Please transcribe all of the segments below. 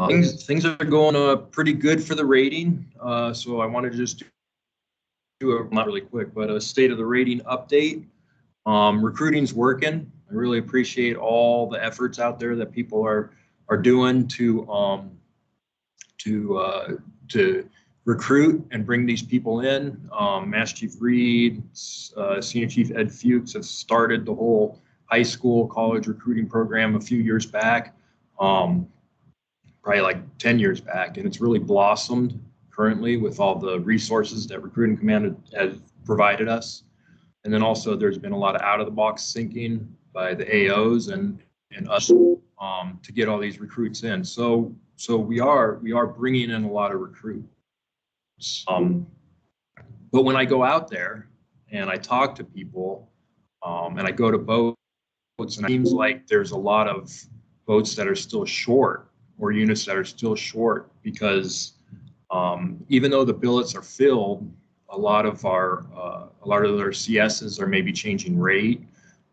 Things are going pretty good for the rating. So I wanted to just do a, not really quick, but a state of the rating update. Recruiting's working. I really appreciate all the efforts out there that people are doing to recruit and bring these people in. Master Chief Reed, Senior Chief Ed Fuchs has started the whole high school college recruiting program a few years back, probably like 10 years back, and it's really blossomed currently with all the resources that Recruiting Command has provided us. And then also there's been a lot of out-of-the-box thinking by the AOs and us to get all these recruits in. So we are bringing in a lot of recruits. But when I go out there and I talk to people and I go to boats, and it seems like there's a lot of boats that are still short or units that are still short because even though the billets are filled, a lot of their CSs are maybe changing rate,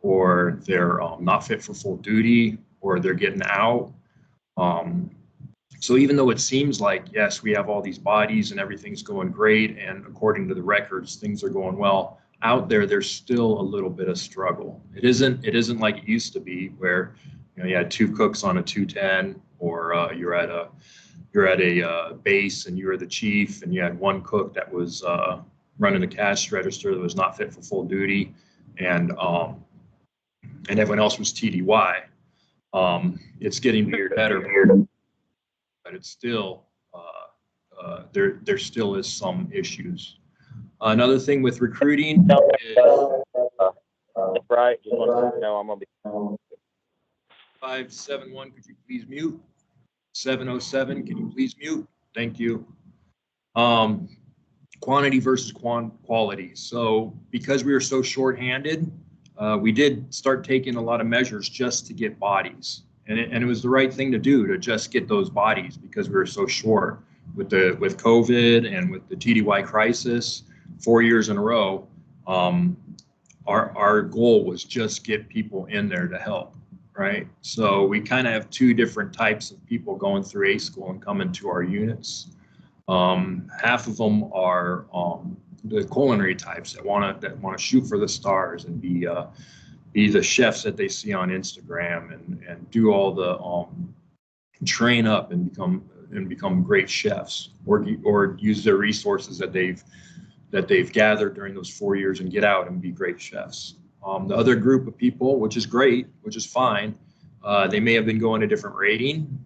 or they're not fit for full duty, or they're getting out. So even though it seems like, yes, we have all these bodies and everything's going great, and according to the records, things are going well, out there, there's still a little bit of struggle. It isn't like it used to be where, you know, you had two cooks on a 210, or you're at a base and you were the chief and you had one cook that was running the cash register that was not fit for full duty, and everyone else was TDY. It's getting better, but it's still there still is some issues. Another thing with recruiting is right. Just want to know I'm gonna be 571. Could you please mute? 707. Can you please mute? Thank you. Quantity versus quality. So because we were so short-handed, we did start taking a lot of measures just to get bodies, and it was the right thing to do, to just get those bodies because we were so short with COVID and with the TDY crisis 4 years in a row. Our goal was just get people in there to help, right? So we kind of have two different types of people going through A school and coming to our units. Half of them are the culinary types that want to shoot for the stars and be the chefs that they see on Instagram and do all the train up and become great chefs, or use their resources that they've gathered during those 4 years and get out and be great chefs. The other group of people, which is great, which is fine, they may have been going a different rating.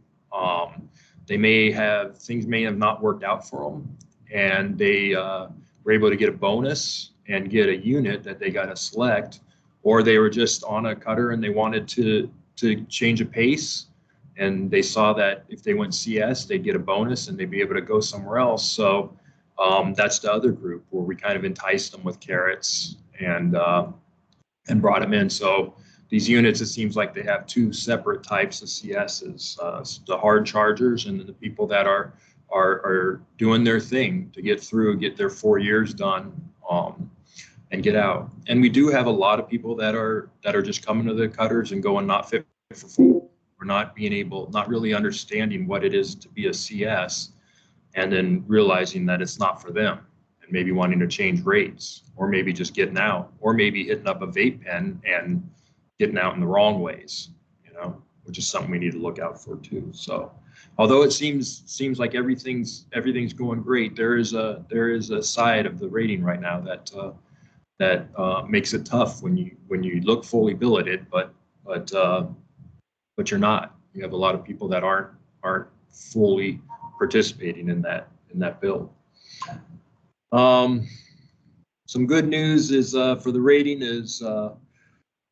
Things may have not worked out for them, and they were able to get a bonus and get a unit that they got to select, or they were just on a cutter and they wanted to change a pace, and they saw that if they went CS, they'd get a bonus and they'd be able to go somewhere else. So that's the other group where we kind of enticed them with carrots and brought them in. So these units, it seems like they have two separate types of CSs, the hard chargers and the people that are doing their thing to get through, get their 4 years done, and get out. And we do have a lot of people that are just coming to the cutters and going not fit for full, or not really understanding what it is to be a CS, and then realizing that it's not for them, and maybe wanting to change rates, or maybe just getting out, or maybe hitting up a vape pen and getting out in the wrong ways, you know, which is something we need to look out for too. So although it seems like everything's going great, there is a side of the rating right now that makes it tough when you look fully billeted, but you're not. You have a lot of people that aren't fully participating in that bill. Some good news is for the rating is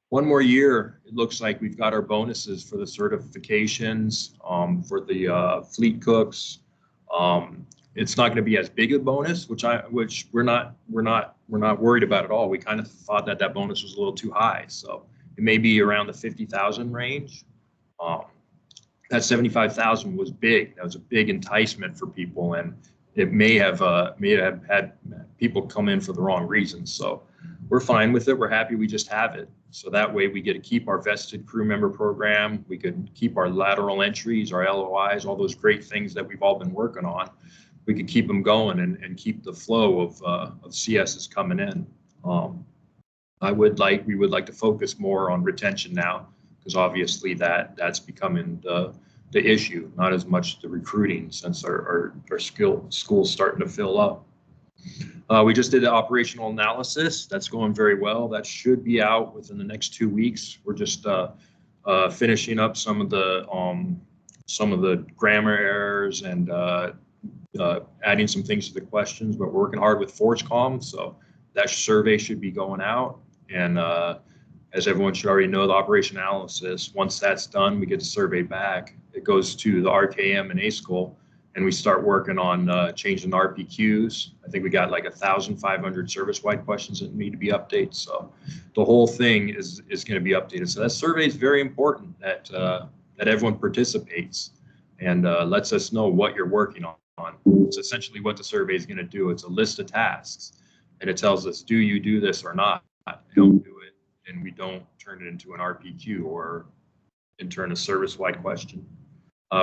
one more year. It looks like we've got our bonuses for the certifications, for the fleet cooks. It's not going to be as big a bonus, which we're not worried about at all. We kind of thought that bonus was a little too high, so it may be around the 50,000 range. That 75,000 was big. That was a big enticement for people, and it may have had people come in for the wrong reasons. So we're fine with it. We're happy we just have it. So that way we get to keep our vested crew member program. We could keep our lateral entries, our LOIs, all those great things that we've all been working on. We could keep them going and keep the flow of CSs coming in. We would like to focus more on retention now, because obviously that's becoming the issue, not as much the recruiting, since our school's starting to fill up. We just did the operational analysis. That's going very well. That should be out within the next 2 weeks. We're just finishing up some of the grammar errors and adding some things to the questions, but we're working hard with FORSCOM, so that survey should be going out. And as everyone should already know, the operation analysis, once that's done, we get the survey back. It goes to the RKM and A school, and we start working on changing RPQs. I think we got like 1,500 service-wide questions that need to be updated. So the whole thing is going to be updated. So that survey is very important, that everyone participates and lets us know what you're working on. It's essentially what the survey is going to do. It's a list of tasks, and it tells us, do you do this or not? Don't do it, and we don't turn it into an RPQ or in turn a service-wide question.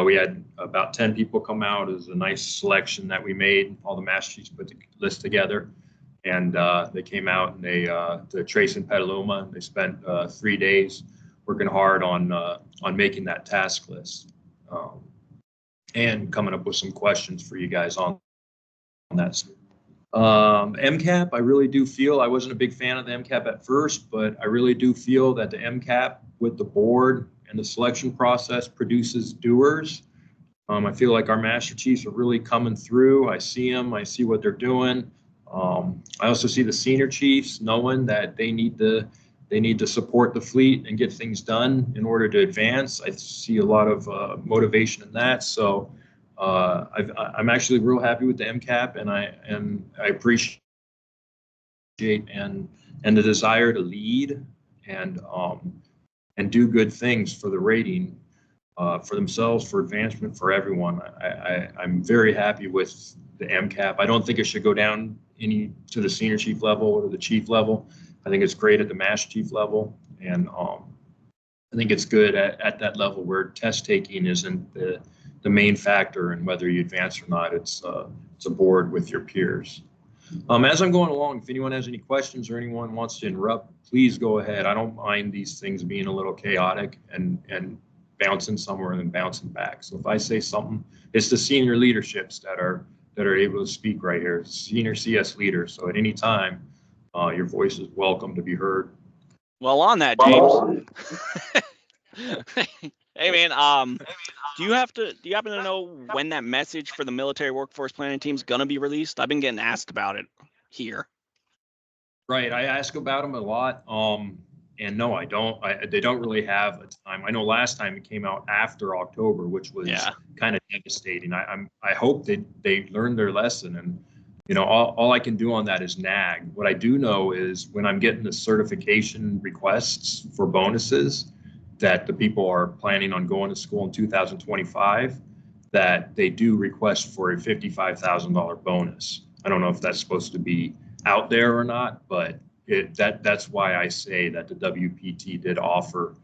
We had about 10 people come out. It was a nice selection that we made. All the master chiefs put the list together, and they came out and they to TRACEN Petaluma. They spent 3 days working hard on making that task list and coming up with some questions for you guys on that. MCAP, I really do feel, I wasn't a big fan of the MCAP at first, but I really do feel that the MCAP with the board and the selection process produces doers. I feel like our master chiefs are really coming through. I see them, I see what they're doing. I also see the senior chiefs knowing that they need to support the fleet and get things done in order to advance. I see a lot of motivation in that. So I'm actually real happy with the MCAP, and I appreciate and the desire to lead and do good things for the rating, for themselves, for advancement, for everyone. I'm very happy with the MCAP. I don't think it should go down any to the senior chief level or the chief level. I think it's great at the master chief level, and I think it's good at that level where test taking isn't the main factor in whether you advance or not. It's a board with your peers. As I'm going along, if anyone has any questions or anyone wants to interrupt, please go ahead. I don't mind these things being a little chaotic and bouncing somewhere and then bouncing back. So if I say something, it's the senior leaderships that are able to speak right here, senior CS leaders. So at any time, your voice is welcome to be heard. Well, on that, James. Hey man, do you happen to know when that message for the military workforce planning team is gonna be released? I've been getting asked about it here. Right, I ask about them a lot, and no, I don't. They don't really have a time. I know last time it came out after October, which was kind of devastating. I hope they learned their lesson, and you know, all I can do on that is nag. What I do know is when I'm getting the certification requests for bonuses, that the people are planning on going to school in 2025, that they do request for a $55,000 bonus. I don't know if that's supposed to be out there or not, but that's why I say that the WPT did offer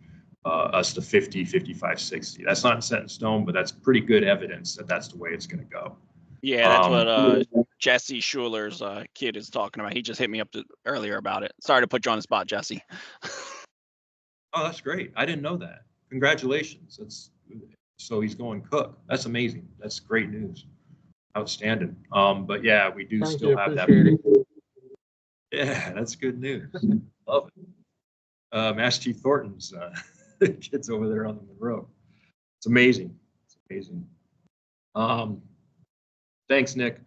us the 50, 55, 60. That's not set in stone, but that's pretty good evidence that that's the way it's going to go. Yeah, that's what Jesse Schuler's kid is talking about. He just hit me up earlier about it. Sorry to put you on the spot, Jesse. Oh, that's great. I didn't know that. Congratulations. So he's going cook. That's amazing. That's great news. Outstanding. But yeah, we do still have that. Yeah, that's good news. Love it. Master Chief Thornton's kids over there on the Monroe. It's amazing. It's amazing. Thanks, Nick.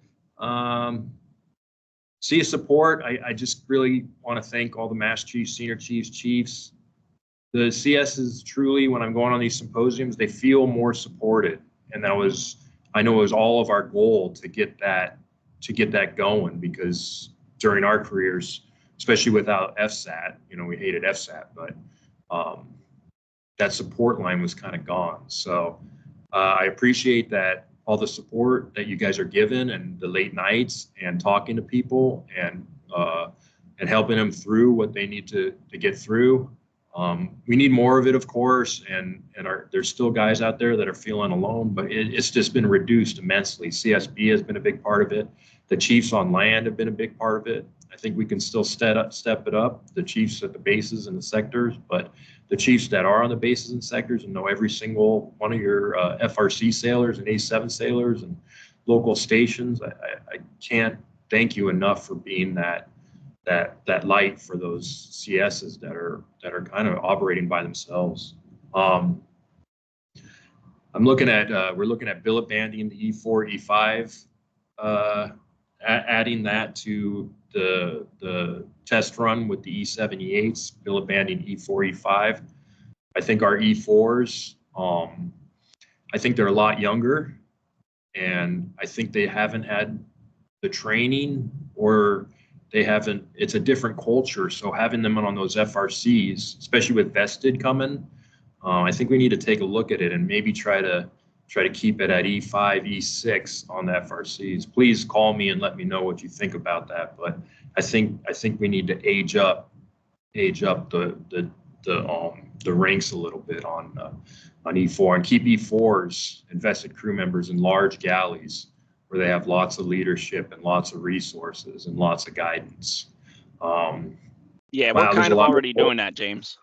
CS support. I just really want to thank all the Master Chiefs, Senior Chiefs, Chiefs. The CSs truly, when I'm going on these symposiums, they feel more supported, and I know it was all of our goal to get that going, because during our careers, especially without FSAT, you know, we hated FSAT, but that support line was kind of gone. So I appreciate that, all the support that you guys are given, and the late nights and talking to people and and helping them through what they need to get through. We need more of it, of course, and there's still guys out there that are feeling alone, but it's just been reduced immensely. CSB has been a big part of it. The chiefs on land have been a big part of it. I think we can still step it up, the chiefs at the bases and the sectors, but the chiefs that are on the bases and sectors and know every single one of your FRC sailors and A7 sailors and local stations, I can't thank you enough for being that light for those CSs that are kind of operating by themselves. I'm looking at we're looking at billet banding the E4, E5, adding that to the test run with the E7, E8s, billet banding E4, E5. I think our E4s, I think they're a lot younger, and I think they haven't had the training, or they haven't, it's a different culture. So having them on those FRCs, especially with vested coming, I think we need to take a look at it and maybe try to keep it at E5, E6 on the FRCs. Please call me and let me know what you think about that. But I think we need to age up the ranks a little bit on E4, and keep E4s, invested crew members, in large galleys where they have lots of leadership and lots of resources and lots of guidance. Yeah, we're kind of already doing that, James.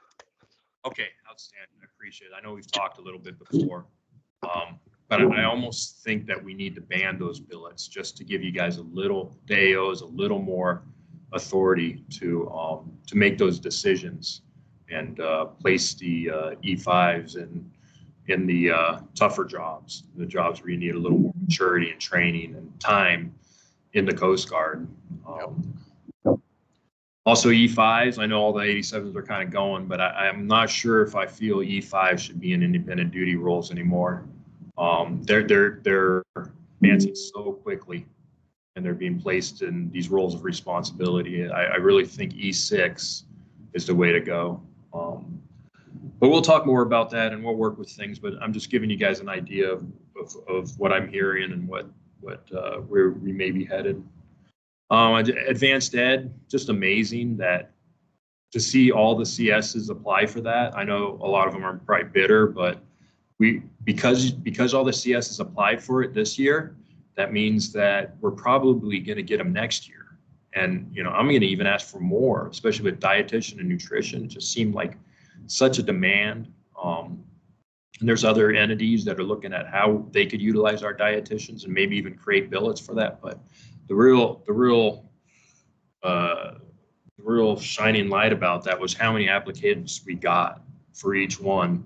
Okay, outstanding. I appreciate it. I know we've talked a little bit before, but I almost think that we need to ban those billets just to give you guys the AOs a little more authority to make those decisions and place the E5s in the tougher jobs, the jobs where you need a little more maturity and training and time in the Coast Guard. Also E5s, I know all the 87s are kind of going, but I'm not sure if I feel E5 should be in independent duty roles anymore. They're advancing so quickly, and they're being placed in these roles of responsibility. I really think E6 is the way to go. But we'll talk more about that, and we'll work with things. But I'm just giving you guys an idea of what I'm hearing and where we may be headed. Advanced Ed, just amazing that to see all the CSs apply for that. I know a lot of them are probably bitter, but because all the CSs applied for it this year, that means that we're probably going to get them next year. And I'm going to even ask for more, especially with dietitian and nutrition. It just seemed like such a demand. And there's other entities that are looking at how they could utilize our dietitians and maybe even create billets for that. But the real shining light about that was how many applicants we got for each one.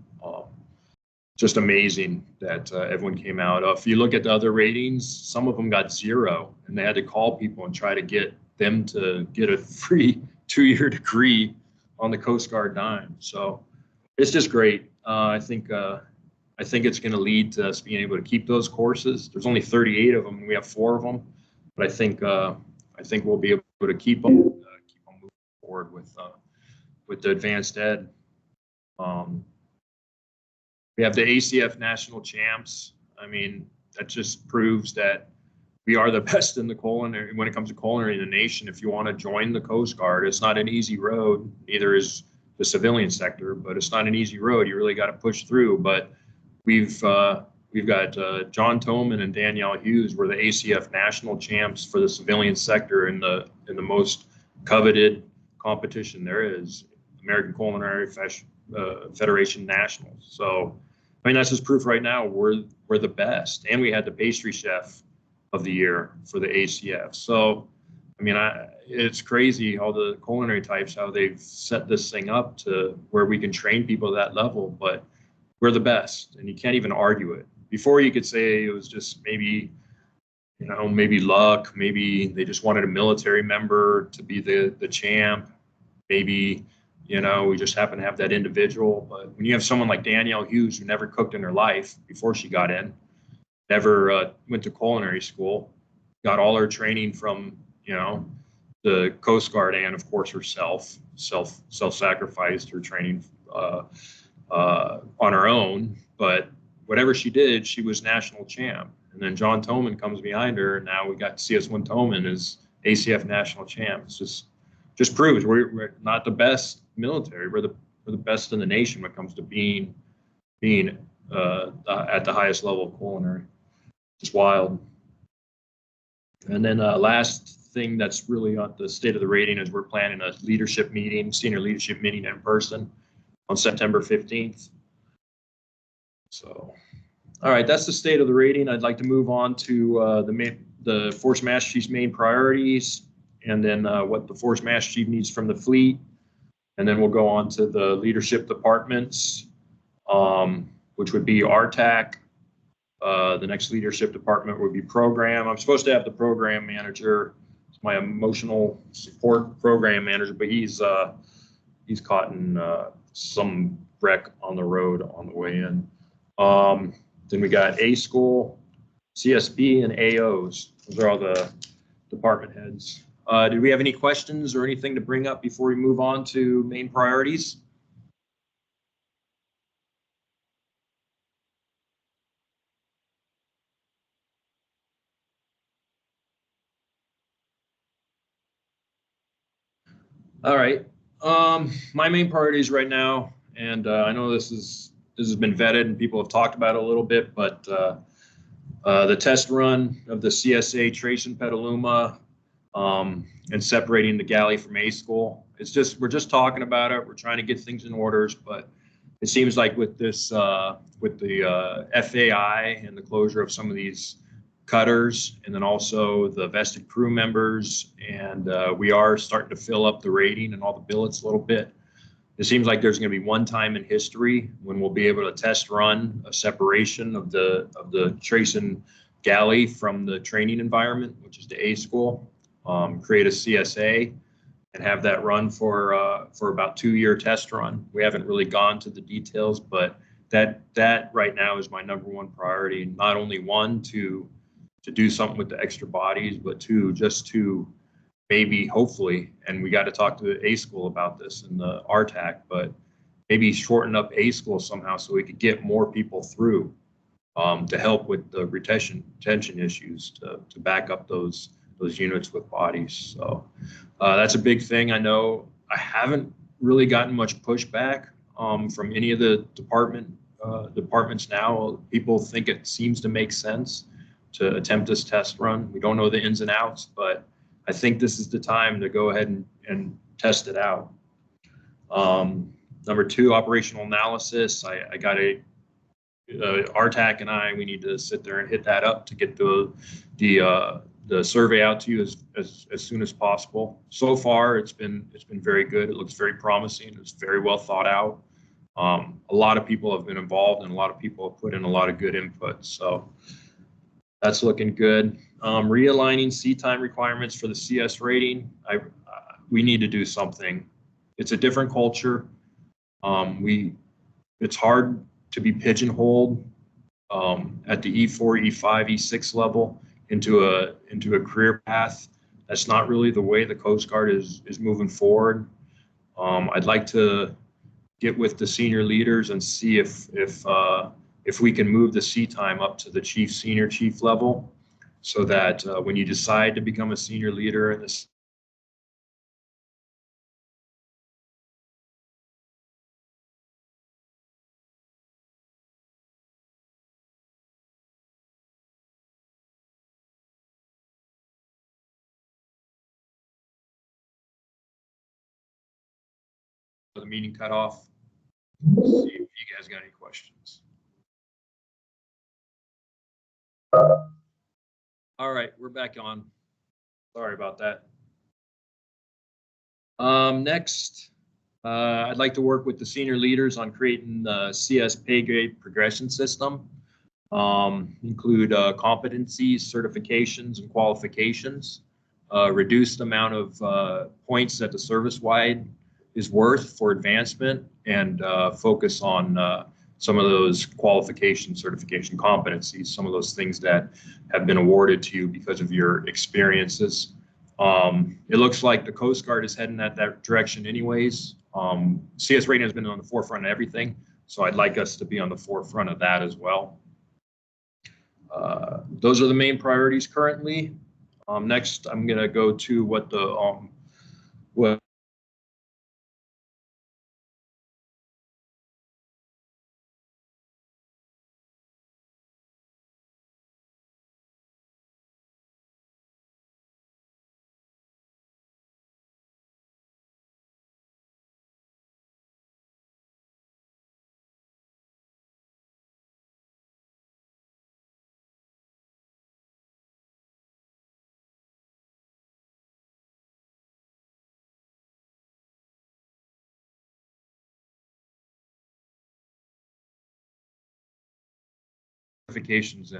Just amazing that everyone came out. If you look at the other ratings, some of them got 0, and they had to call people and try to get them to get a free 2-year degree on the Coast Guard dime. So it's just great. I think it's going to lead to us being able to keep those courses. There's only 38 of them, and we have 4 of them. But I think we'll be able to keep them moving forward with the advanced ed. We have the ACF National Champs. I mean, that just proves that we are the best in the culinary when it comes to culinary in the nation. If you want to join the Coast Guard, it's not an easy road. Neither is the civilian sector, but it's not an easy road. You really got to push through. But we've got John Toman and Danielle Hughes were the ACF National Champs for the civilian sector in the most coveted competition there is, American Culinary Federation Nationals. So, I mean, that's just proof right now we're the best. And we had the pastry chef of the year for the ACF. So, I mean, it's crazy how the culinary types, how they've set this thing up to where we can train people at that level, but we're the best, and you can't even argue it. Before, you could say it was just maybe luck, maybe they just wanted a military member to be the champ, maybe, we just happen to have that individual. But when you have someone like Danielle Hughes, who never cooked in her life before she got in, never went to culinary school, got all her training from, the Coast Guard, and of course herself, self-sacrificed her training on her own. But whatever she did, she was national champ. And then John Toman comes behind her, and now we got CS1 Toman as ACF national champ. It's just just proves we're not the best military. We're the best in the nation when it comes to being at the highest level of culinary. It's wild. And then last thing that's really on the state of the rating is we're planning a leadership meeting, senior leadership meeting in person on September 15th. So, all right, that's the state of the rating. I'd like to move on to the Force Master Chief's main priorities, and then what the Force Master Chief needs from the fleet. And then we'll go on to the leadership departments, which would be RTAC. The next leadership department would be program. I'm supposed to have the program manager, my emotional support program manager, but he's caught in some wreck on the road on the way in. Then we got A school, CSB, and AOs. Those are all the department heads. Did we have any questions or anything to bring up before we move on to main priorities? All right. My main priorities right now, and I know this has been vetted and people have talked about it a little bit, but the test run of the CSA TRACEN Petaluma, and separating the galley from A school. We're just talking about it. We're trying to get things in orders, but it seems like with this, with the FAI and the closure of some of these cutters, and then also the vested crew members, and we are starting to fill up the rating and all the billets a little bit. It seems like there's going to be one time in history when we'll be able to test run a separation of the TRACEN galley from the training environment, which is the A school. Create a CSA and have that run for about 2-year test run. We haven't really gone to the details, but that right now is my number one priority. Not only one to do something with the extra bodies, but two, just to maybe, hopefully, and we got to talk to the A school about this and the RTAC, but maybe shorten up A school somehow so we could get more people through to help with the retention issues to back up those units with bodies. So that's a big thing. I know I haven't really gotten much pushback from any of the departments now. People think it seems to make sense to attempt this test run. We don't know the ins and outs, but I think this is the time to go ahead and test it out. Number 2, operational analysis. I got RTAC and we need to sit there and hit that up to get the survey out to you as soon as possible. So far, it's been very good. It looks very promising. It's very well thought out. A lot of people have been involved, and a lot of people have put in a lot of good input. So that's looking good. Realigning Sea-Time requirements for the CS rating. We need to do something. It's a different culture. It's hard to be pigeonholed at the E4, E5, E6 level into a career path. That's not really the way the Coast Guard is moving forward. I'd like to get with the senior leaders and see if we can move the Sea-Time up to the senior chief level, so that when you decide to become a senior leader in this, the meeting cut off. Let's see if you guys got any questions. All right, we're back on. Sorry about that. Next, I'd like to work with the senior leaders on creating the CS pay grade progression system. Include competencies, certifications, and qualifications. Reduced amount of points that the service-wide is worth for advancement, and focus on some of those qualification, certification, competencies, some of those things that have been awarded to you because of your experiences. It looks like the Coast Guard is heading that direction anyways. CS rating has been on the forefront of everything, so I'd like us to be on the forefront of that as well. Those are the main priorities currently. Next, I'm going to go to what certifications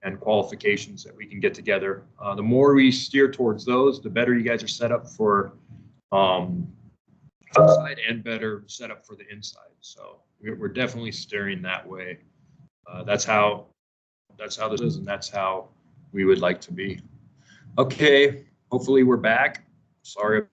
and qualifications that we can get together. The more we steer towards those, the better you guys are set up for outside and better set up for the inside. So we're definitely steering that way. That's how this is, and that's how we would like to be. Okay, hopefully we're back. Sorry.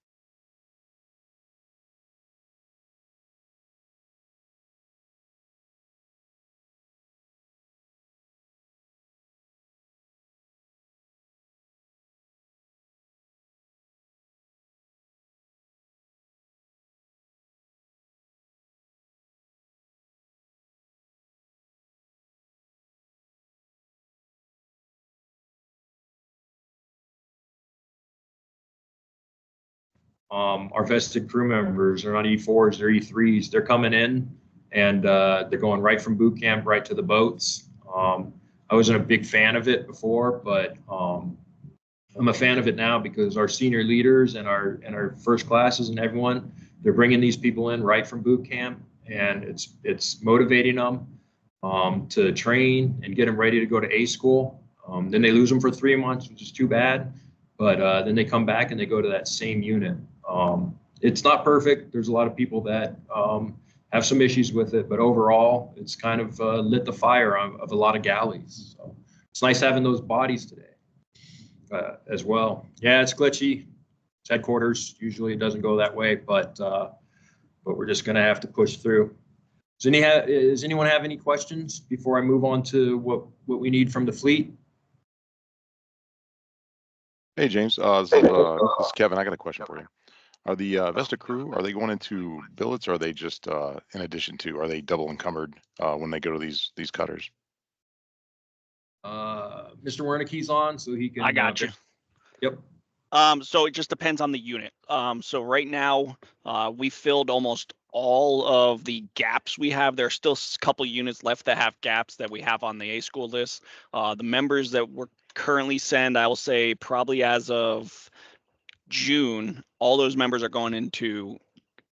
Our vested crew members are on E4s, they're E3s. They're coming in and they're going right from boot camp right to the boats. I wasn't a big fan of it before, but I'm a fan of it now because our senior leaders and our first classes and everyone, they're bringing these people in right from boot camp, and it's motivating them to train and get them ready to go to A school. Then they lose them for 3 months, which is too bad. But then they come back and they go to that same unit. It's not perfect. There's a lot of people that have some issues with it, but overall, it's kind of lit the fire of a lot of galleys. So it's nice having those bodies today as well. Yeah, it's glitchy. It's headquarters. Usually it doesn't go that way, but we're just going to have to push through. Does anyone have any questions before I move on to what we need from the fleet? Hey, James. This is Kevin. I got a question for you. Are the vested crew, are they going into billets, or are they just in addition to, are they double encumbered when they go to these cutters? Mr. Wernicke's on, so he can. I got you. Yep. So it just depends on the unit. So right now, we filled almost all of the gaps we have. There are still a couple units left that have gaps that we have on the A school list. The members that we're currently send, I will say probably as of June, all those members are going into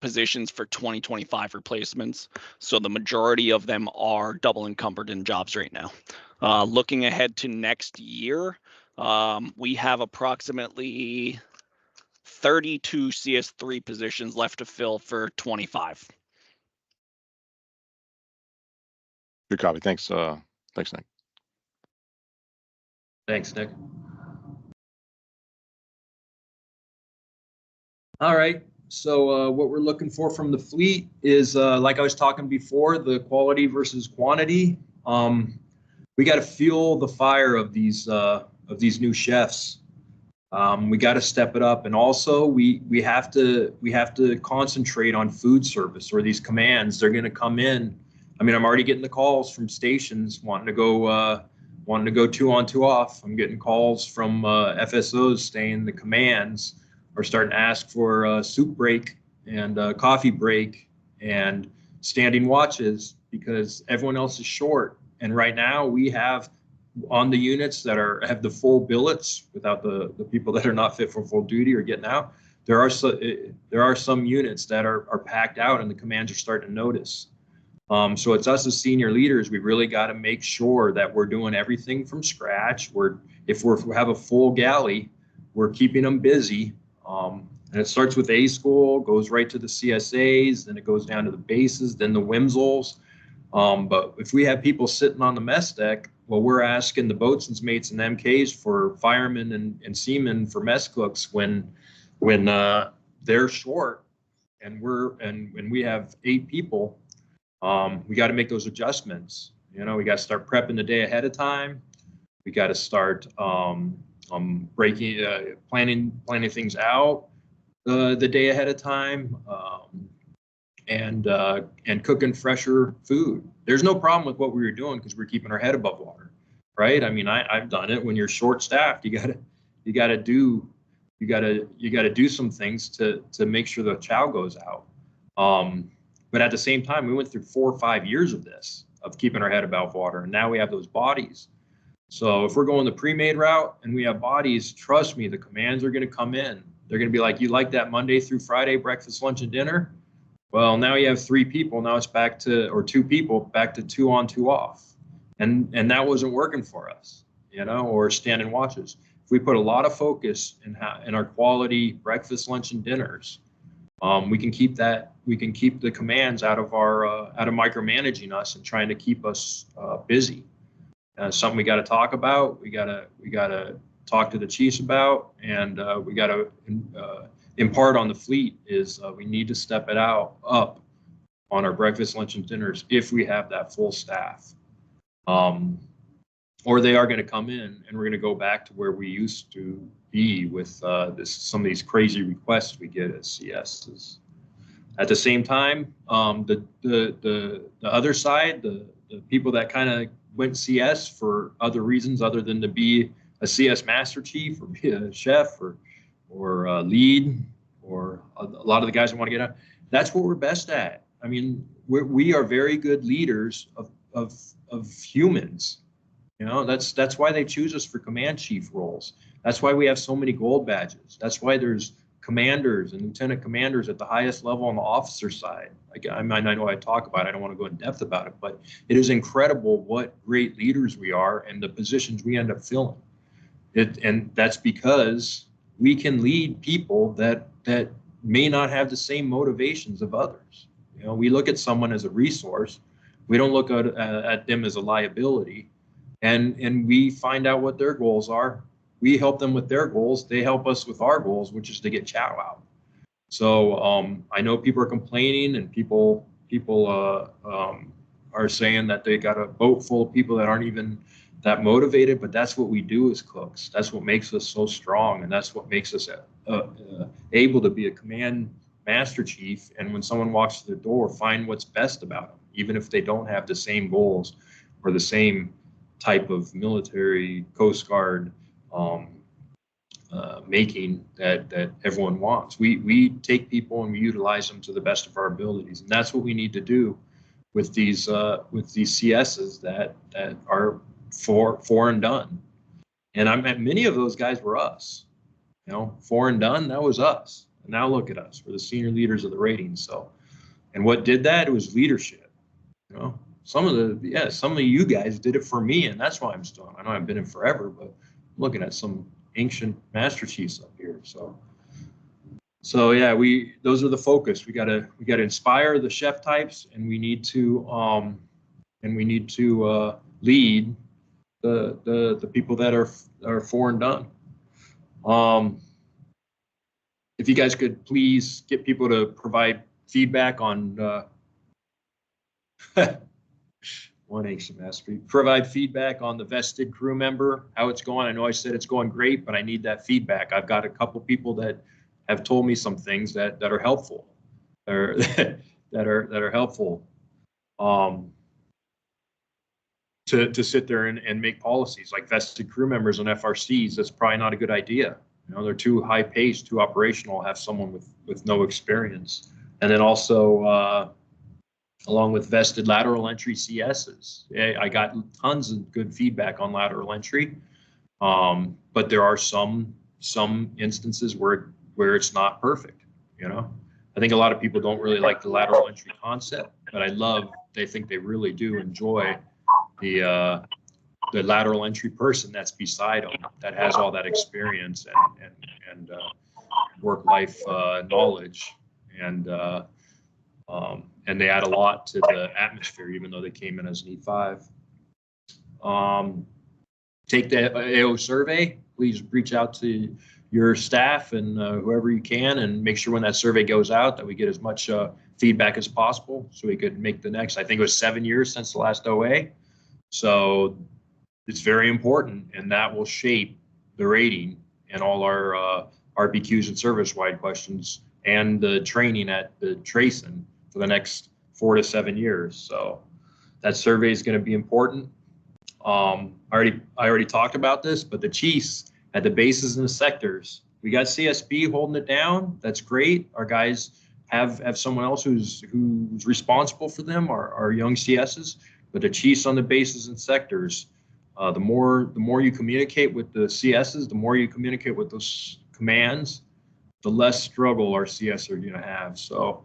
positions for 2025 replacements. So the majority of them are double encumbered in jobs right now. Looking ahead to next year, we have approximately 32 CS3 positions left to fill for 25. Good copy. Thanks. Thanks, Nick. Thanks, Nick. All right. So what we're looking for from the fleet is, like I was talking before, the quality versus quantity. We got to fuel the fire of these new chefs. We got to step it up, and also we have to concentrate on food service or these commands. They're going to come in. I mean, I'm already getting the calls from stations wanting to go 2 on 2 off. I'm getting calls from FSOs saying the commands are starting to ask for a soup break and a coffee break and standing watches because everyone else is short. And right now we have on the units that have the full billets without the people that are not fit for full duty or getting out. There are some units that are packed out and the commands are starting to notice. So it's us as senior leaders. We really got to make sure that we're doing everything from scratch. If we have a full galley, we're keeping them busy. And it starts with A school, goes right to the CSAs, then it goes down to the bases, then the Wimsels. But if we have people sitting on the mess deck, well, we're asking the boatswain's mates and MKs for firemen and seamen for mess cooks when they're short and when we have 8 people, we got to make those adjustments. You know, we got to start prepping the day ahead of time. We got to start planning things out the day ahead of time, and cooking fresher food. There's no problem with what we were doing because we're keeping our head above water, right? I mean, I've done it. When you're short staffed, you gotta do some things to make sure the chow goes out. But at the same time, we went through 4 or 5 years of this, of keeping our head above water, and now we have those bodies. So if we're going the pre-made route and we have bodies, trust me, the commands are going to come in. They're going to be like, you like that Monday through Friday breakfast, lunch, and dinner? Well, now you have 3 people. Now it's back to, or 2 people, back to 2 on 2 off. And that wasn't working for us, you know, or standing watches. If we put a lot of focus in our quality breakfast, lunch, and dinners, we can keep the commands out of micromanaging us and trying to keep us busy. Something we got to talk about. We got to talk to the chiefs about, and we got to impart on the fleet is we need to step it up on our breakfast, lunch, and dinners if we have that full staff. Or they are going to come in and we're going to go back to where we used to be with some of these crazy requests we get as CSs. At the same time, the other side, the people that kind of went CS for other reasons other than to be a CS master chief or be a chef or a lead, or a lot of the guys that want to get out, that's what we're best at. I mean, we are very good leaders of humans. You know, that's why they choose us for command chief roles. That's why we have so many gold badges. That's why there's commanders and lieutenant commanders at the highest level on the officer side. Like, I know I talk about it, I don't want to go in depth about it, but it is incredible what great leaders we are and the positions we end up filling. And that's because we can lead people that may not have the same motivations of others. You know, we look at someone as a resource. We don't look at them as a liability. And we find out what their goals are. We help them with their goals. They help us with our goals, which is to get chow out. So I know people are complaining, and people are saying that they got a boat full of people that aren't even that motivated. But that's what we do as cooks. That's what makes us so strong, and that's what makes us able to be a command master chief. And when someone walks through the door, find what's best about them, even if they don't have the same goals or the same type of military, Coast Guard making that everyone wants. We take people and we utilize them to the best of our abilities, and that's what we need to do with these CSs that are four and done. And many of those guys were us. You know, 4 and done, that was us. And now look at us, we're the senior leaders of the ratings. So, and what did that? It was leadership. You know, some of you guys did it for me, and that's why I'm still on. I know I've been in forever, but I'm looking at some ancient master chiefs up here. So yeah, those are the focus. We gotta inspire the chef types, and we need to lead the people that are 4 and done. If you guys could please get people to provide feedback on one ancient mastery. Provide feedback on the vested crew member, how it's going. I know I said it's going great, but I need that feedback. I've got a couple people that have told me some things that are helpful, that are helpful to sit there and make policies like vested crew members on FRCs. That's probably not a good idea. You know, they're too high paced, too operational. Have someone with no experience, and then also along with vested lateral entry CSs. I got tons of good feedback on lateral entry, but there are some instances where it's not perfect. You know, I think a lot of people don't really like the lateral entry concept, but they think they really do enjoy the lateral entry person that's beside them, that has all that experience and work-life knowledge, and they add a lot to the atmosphere, even though they came in as an E5. Take the AO survey. Please reach out to your staff and whoever you can, and make sure when that survey goes out that we get as much feedback as possible, so we could make the next. I think it was 7 years since the last OA, so it's very important, and that will shape the rating and all our RBQs and service-wide questions and the training at the TRACEN for the next 4 to 7 years. So that survey is going to be important. I already talked about this, but the chiefs at the bases and the sectors, we got CSB holding it down. That's great. Our guys have someone else who's responsible for them, our young CSs. But the chiefs on the bases and sectors, the more you communicate with the CSs, the more you communicate with those commands, the less struggle our CS are going to have. So,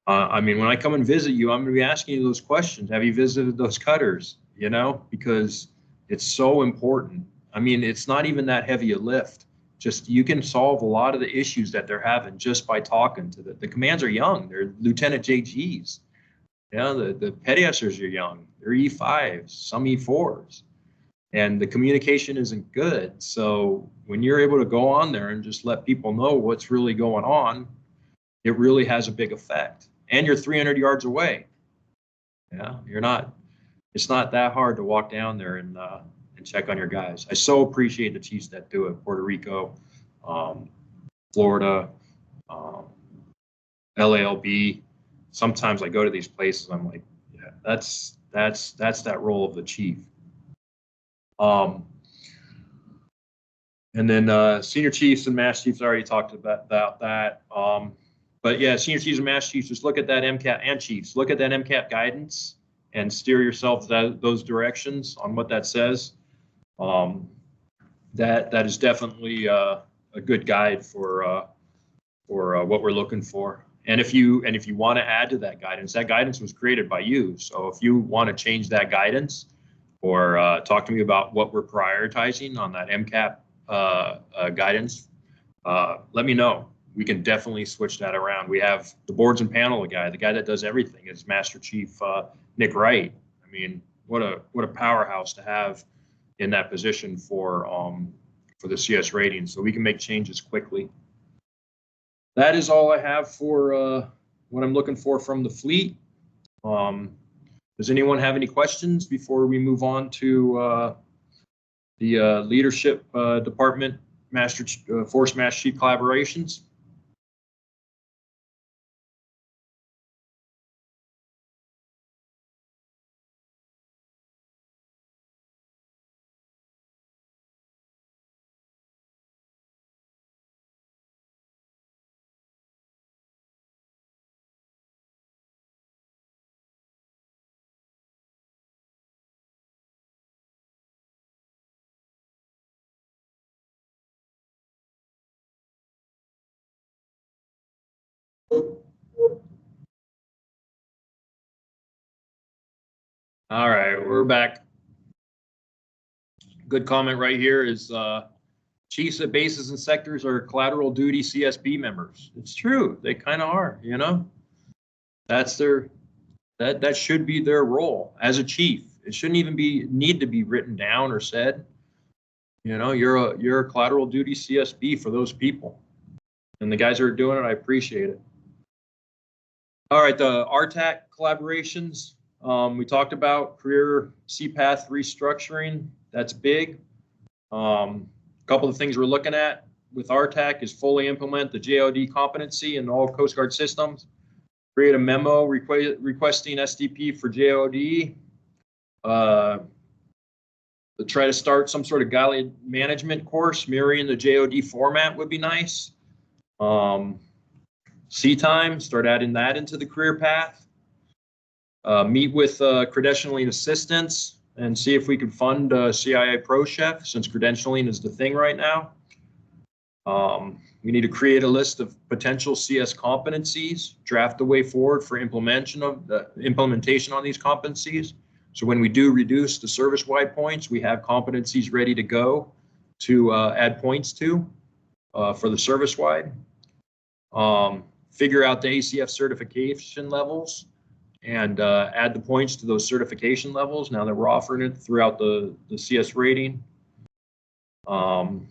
I mean, when I come and visit you, I'm going to be asking you those questions. Have you visited those cutters? you know, because it's so important. I mean, it's not even that heavy a lift. Just you can solve a lot of the issues that they're having just by talking to the commands are young. They're Lieutenant JGs. You know, the petty officers are young. They're E5s, some E4s. And the communication isn't good. So when you're able to go on there and just let people know what's really going on, it really has a big effect. And you're 300 yards away. Yeah, it's not that hard to walk down there and check on your guys. I so appreciate the chiefs that do it. Puerto Rico, Florida, LALB. Sometimes I go to these places, I'm like, yeah, that's that role of the chief. And then senior chiefs and master chiefs, I already talked about that. But yeah, senior chiefs and master chiefs, just look at that MCAP, and chiefs, look at that MCAP guidance and steer yourself those directions on what that says. That is definitely a good guide for what we're looking for. And if you want to add to that guidance was created by you. So if you want to change that guidance or talk to me about what we're prioritizing on that MCAP guidance, let me know. We can definitely switch that around. We have the boards and panel the guy that does everything is Master Chief Nick Wright. I mean, what a powerhouse to have in that position for the CS rating, so we can make changes quickly. That is all I have for what I'm looking for from the fleet. Does anyone have any questions before we move on to the leadership department Force Master Chief collaborations? All right, we're back. Good comment right here is chiefs at bases and sectors are collateral duty CSB members. It's true, they kind of are, you know. That's that should be their role as a chief. It shouldn't even need to be written down or said. You know, you're a collateral duty CSB for those people. And the guys that are doing it, I appreciate it. All right, the RTAC collaborations. We talked about career CPAth restructuring. That's big. A couple of things we're looking at with RTAC is fully implement the JOD competency in all Coast Guard systems. Create a memo requesting SDP for JOD. Try to start some sort of galley management course mirroring the JOD format would be nice. Sea-Time, start adding that into the career path. Meet with credentialing assistants and see if we can fund CIA Pro Chef, since credentialing is the thing right now. We need to create a list of potential CS competencies, draft the way forward for implementation on these competencies. So when we do reduce the service-wide points, we have competencies ready to go to add points to for the service-wide. Figure out the ACF certification levels and add the points to those certification levels now that we're offering it throughout the CS rating. And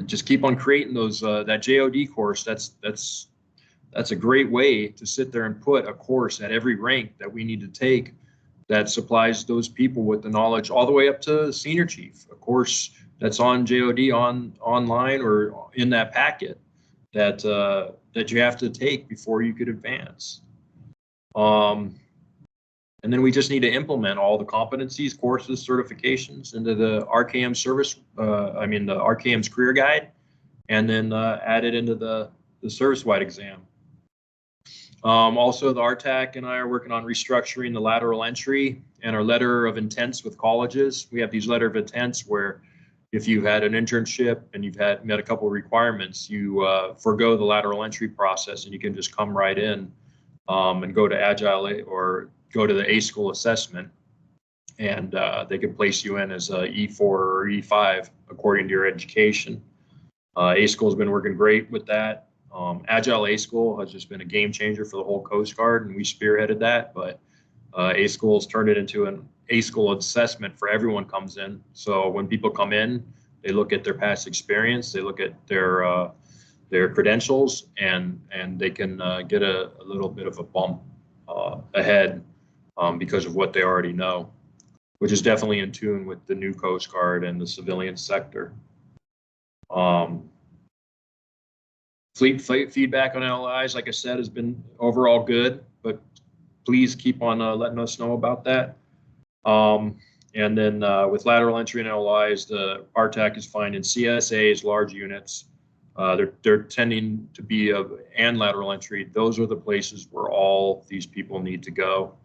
just keep on creating those that JOD course. That's a great way to sit there and put a course at every rank that we need to take that supplies those people with the knowledge all the way up to senior chief. A course that's on JOD online or in that packet that you have to take before you could advance. And then we just need to implement all the competencies, courses, certifications into the RKM service, the RKM's career guide, and then add it into the service-wide exam. Also, the RTAC and I are working on restructuring the lateral entry and our letter of intents with colleges. We have these letter of intents where if you've had an internship and you've met a couple of requirements, you forego the lateral entry process and you can just come right in and go to Agile or go to the A school assessment, and they can place you in as a E4 or E5 according to your education. A school has been working great with that. Agile A school has just been a game changer for the whole Coast Guard, and we spearheaded that. But A schools turned it into an A school assessment for everyone comes in. So when people come in, they look at their past experience, they look at their credentials, and they can get a little bit of a bump ahead because of what they already know, which is definitely in tune with the new Coast Guard and the civilian sector. Fleet feedback on LIs, like I said, has been overall good, but please keep on letting us know about that. And then with lateral entry and LIs, the RTAC is finding CSA's large units. They're tending to be and lateral entry. Those are the places where all these people need to go.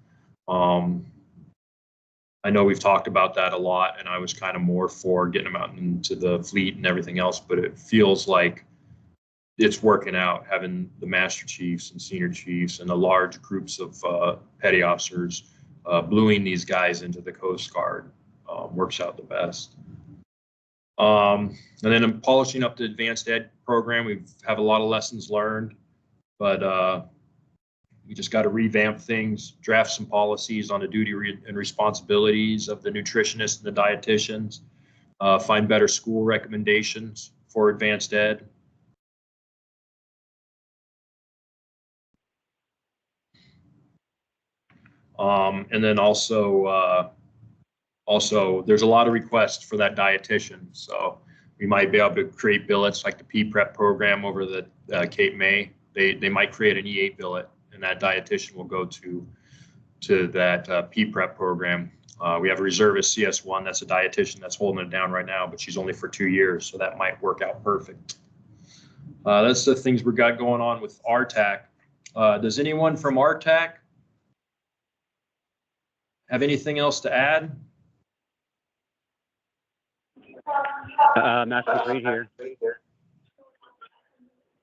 I know we've talked about that a lot, and I was kind of more for getting them out into the fleet and everything else, but it feels like it's working out, having the master chiefs and senior chiefs and the large groups of petty officers bluing these guys into the Coast Guard works out the best. And then I'm polishing up the advanced ed program. We have a lot of lessons learned, but we just got to revamp things, draft some policies on the duty and responsibilities of the nutritionists and the dietitians, find better school recommendations for advanced ed. And then also there's a lot of requests for that dietitian. So we might be able to create billets like the P-Prep program over the Cape May. They might create an E8 billet, and that dietitian will go to that P-Prep program. We have a reservist CS1, that's a dietitian that's holding it down right now, but she's only for 2 years, so that might work out perfect. That's the things we got going on with RTAC. Does anyone from RTAC have anything else to add? Master Reed here.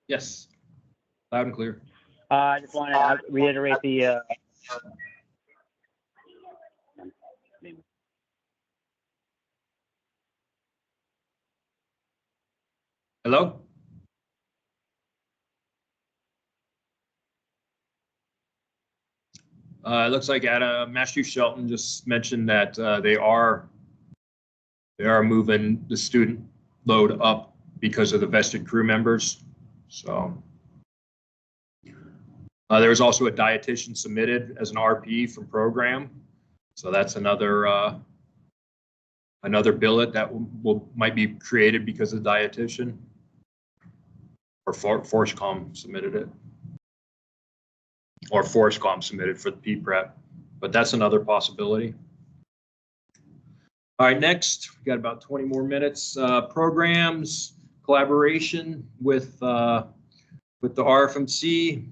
Yes, loud and clear. I just want to reiterate the Hello? It looks like Master Chief Shelton just mentioned that they are moving the student load up because of the vested crew members. So there was also a dietitian submitted as an RP from program. So that's another billet that might be created because of the dietitian, or FORSCOM submitted it, or FORSCOM submitted for the P-Prep, but that's another possibility. All right, next, we got about 20 more minutes. Programs, collaboration with the RFMC.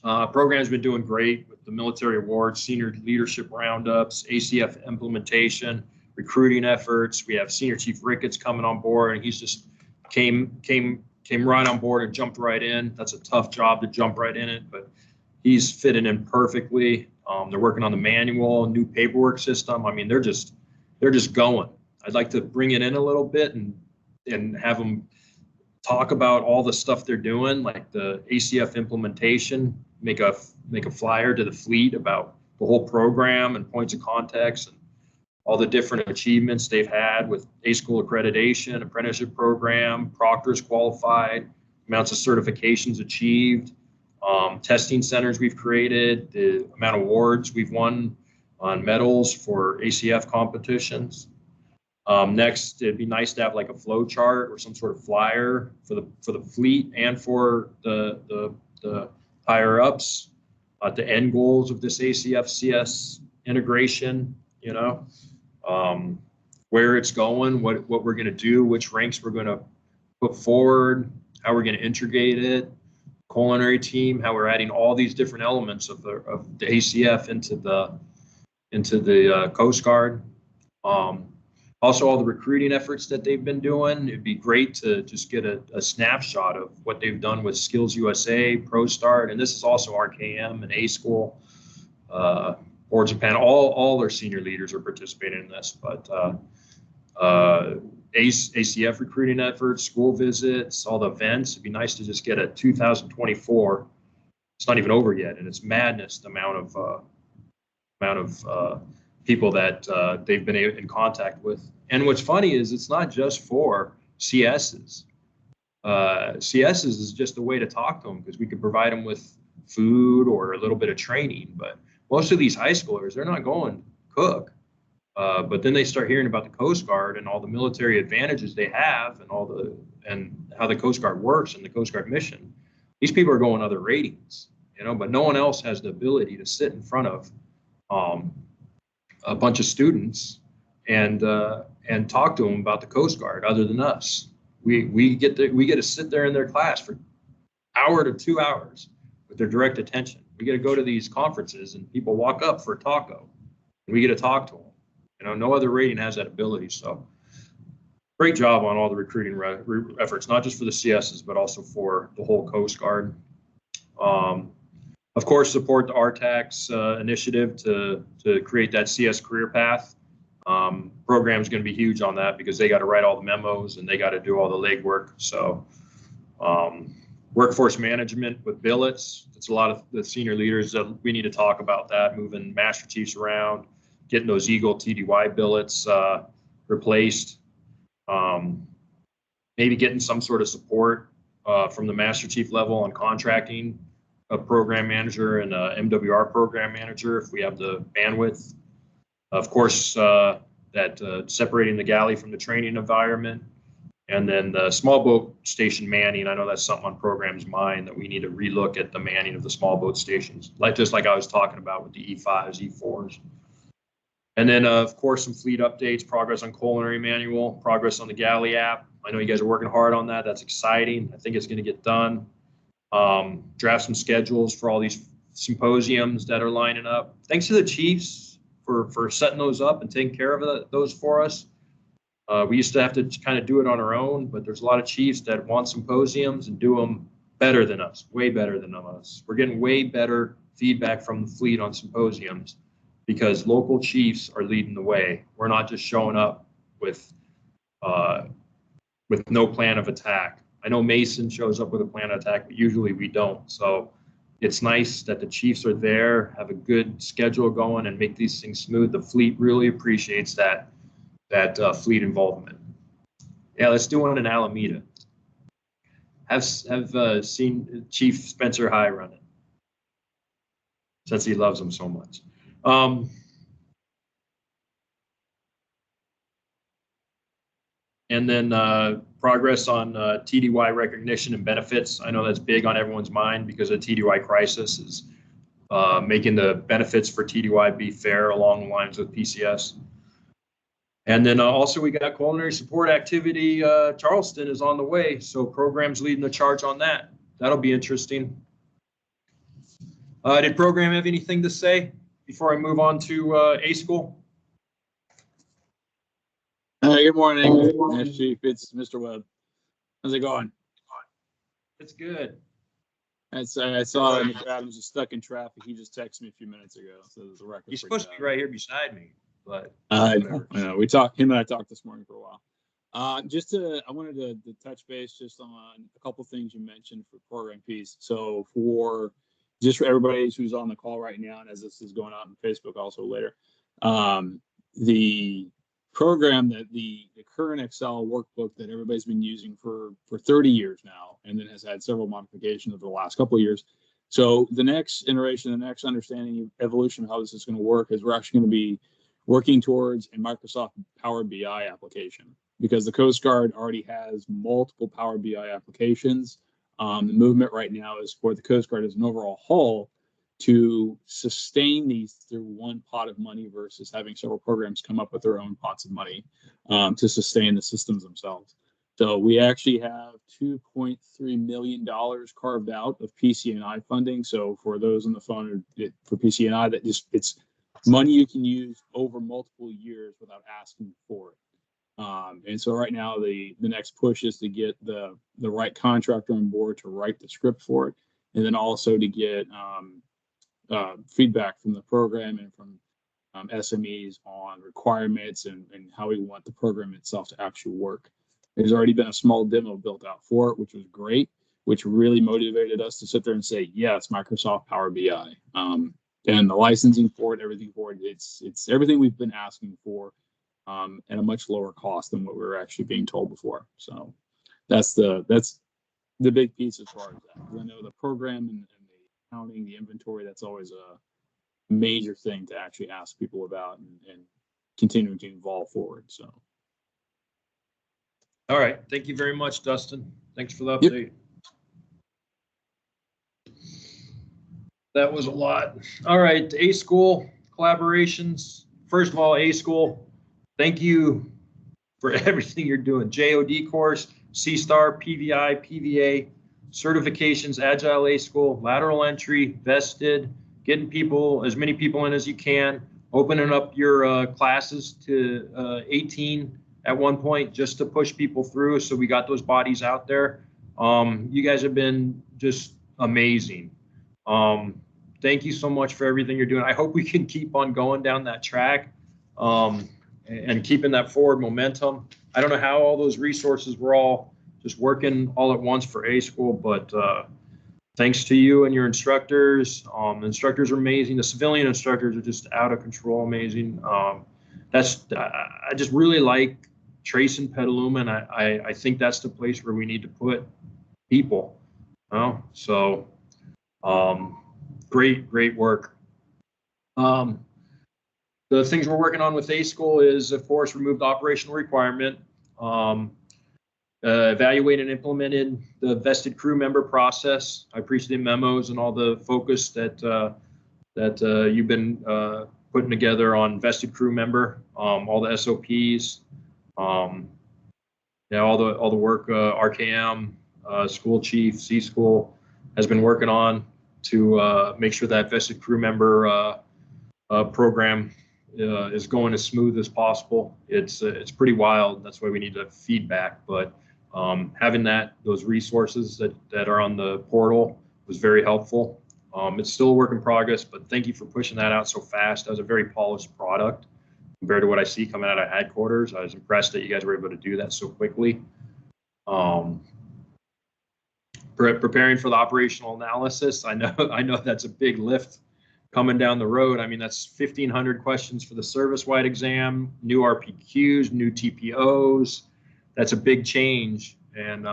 Program's been doing great with the military awards, senior leadership roundups, ACF implementation, recruiting efforts. We have Senior Chief Ricketts coming on board, and he's just came right on board and jumped right in. That's a tough job to jump right in it, but he's fitting in perfectly. They're working on the manual, new paperwork system. I mean, they're just going. I'd like to bring it in a little bit and have them talk about all the stuff they're doing, like the ACF implementation, make a flyer to the fleet about the whole program and points of context and all the different achievements they've had with A school accreditation, apprenticeship program, proctors qualified, amounts of certifications achieved, testing centers we've created, the amount of awards we've won on medals for ACF competitions. Next, it'd be nice to have like a flow chart or some sort of flyer for the fleet and for the higher ups, the end goals of this ACF CS integration, you know, where it's going, what we're going to do, which ranks we're going to put forward, how we're going to integrate it, culinary team, how we're adding all these different elements of the ACF into the Coast Guard. Also, all the recruiting efforts that they've been doing. It'd be great to just get a snapshot of what they've done with Skills USA, ProStart, and this is also RKM and A School. or Japan. All their senior leaders are participating in this, but ACF recruiting efforts, school visits, all the events. It'd be nice to just get a 2024. It's not even over yet, and it's madness the amount of people that they've been in contact with. And what's funny is it's not just for CSs. CSs is just a way to talk to them because we could provide them with food or a little bit of training. But most of these high schoolers, they're not going to cook. But then they start hearing about the Coast Guard and all the military advantages they have and how the Coast Guard works and the Coast Guard mission. These people are going other ratings, but no one else has the ability to sit in front of a bunch of students and talk to them about the Coast Guard other than us. We get to sit there in their class for an hour to 2 hours with their direct attention. We get to go to these conferences and people walk up for a taco and we get to talk to them. No other rating has that ability. So great job on all the recruiting efforts, not just for the CSs, but also for the whole Coast Guard. Of course, support the RTAC's initiative to create that CS career path. Program is going to be huge on that because they got to write all the memos and they got to do all the legwork. So workforce management with billets. It's a lot of the senior leaders that we need to talk about that, moving master chiefs around, getting those Eagle TDY billets replaced. Maybe getting some sort of support from the master chief level on contracting a program manager and a MWR program manager if we have the bandwidth. Of course, that separating the galley from the training environment. And then the small boat station manning. I know that's something on program's mind that we need to relook at the manning of the small boat stations, just like I was talking about with the E5s, E4s. And then, of course, some fleet updates, progress on Culinary manual, progress on the galley app. I know you guys are working hard on that. That's exciting. I think it's going to get done. Draft some schedules for all these symposiums that are lining up. Thanks to the chiefs for setting those up and taking care of those for us. We used to have to kind of do it on our own, but there's a lot of chiefs that want symposiums and do them better than us, way better than us. We're getting way better feedback from the fleet on symposiums because local chiefs are leading the way. We're not just showing up with no plan of attack. I know Mason shows up with a plan of attack, but usually we don't. So it's nice that the chiefs are there, have a good schedule going, and make these things smooth. The fleet really appreciates that fleet involvement. Yeah, let's do one in Alameda. Have seen Chief Spencer High run it since he loves them so much. And then progress on TDY recognition and benefits. I know that's big on everyone's mind because the TDY crisis is making the benefits for TDY be fair along the lines with PCS. And then also we got culinary support activity. Charleston is on the way. So programs leading the charge on that. That'll be interesting. Did program have anything to say before I move on to A school? Good morning, Master Chief. It's Mr. Webb. How's it going? It's good. I saw Mr. Adams is stuck in traffic. He just texted me a few minutes ago. So there's a record. He's supposed to be right here beside me, but I know. Him and I talked this morning for a while. I wanted to touch base just on a couple things you mentioned for program piece. So for everybody who's on the call right now, and as this is going out on Facebook also later, the program that the current Excel workbook that everybody's been using for 30 years now, and then has had several modifications over the last couple of years. So the next iteration, the next understanding evolution of how this is going to work is we're actually going to be working towards a Microsoft Power BI application, because the Coast Guard already has multiple Power BI applications. The movement right now is for the Coast Guard as an overall whole to sustain these through one pot of money versus having several programs come up with their own pots of money to sustain the systems themselves. So we actually have $2.3 million carved out of PCNI funding. So for those on the phone for PCNI, it's money you can use over multiple years without asking for it. And so right now the next push is to get the right contractor on board to write the script for it, and then also to get feedback from the program and from SMEs on requirements and how we want the program itself to actually work. There's already been a small demo built out for it, which was great, which really motivated us to sit there and say, yes, Microsoft Power BI. And the licensing for it, everything for it, it's everything we've been asking for at a much lower cost than what we were actually being told before. So that's the big piece as far as that. Because I know the program and the accounting, the inventory, that's always a major thing to actually ask people about and continuing to evolve forward. So. All right. Thank you very much, Dustin. Thanks for the update. Yep. That was a lot. All right. A School collaborations. First of all, A School, thank you for everything you're doing. JOD course, C-Star, PVI, PVA, certifications, Agile A School, lateral entry, vested, getting people, as many people in as you can, opening up your classes to 18 at one point just to push people through. So we got those bodies out there. You guys have been just amazing. Thank you so much for everything you're doing. I hope we can keep on going down that track and keeping that forward momentum. I don't know how all those resources were all just working all at once for A School, but thanks to you and your instructors. Instructors are amazing. The civilian instructors are just out of control, amazing. I just really like TRACEN Petaluma, and I think that's the place where we need to put people. So great work. The things we're working on with A School is, of course, removed operational requirement, evaluated and implemented the vested crew member process. I appreciate the memos and all the focus that you've been putting together on vested crew member, all the SOPs, all the work RKM, school chief, C School has been working on to make sure that vested crew member program is going as smooth as possible. It's pretty wild. That's why we need the feedback. But having those resources that are on the portal was very helpful. It's still a work in progress, but thank you for pushing that out so fast. That was a very polished product compared to what I see coming out of headquarters. I was impressed that you guys were able to do that so quickly. Preparing for the operational analysis. I know that's a big lift coming down the road. I mean, that's 1,500 questions for the service-wide exam, new RPQs, new TPOs. That's a big change, and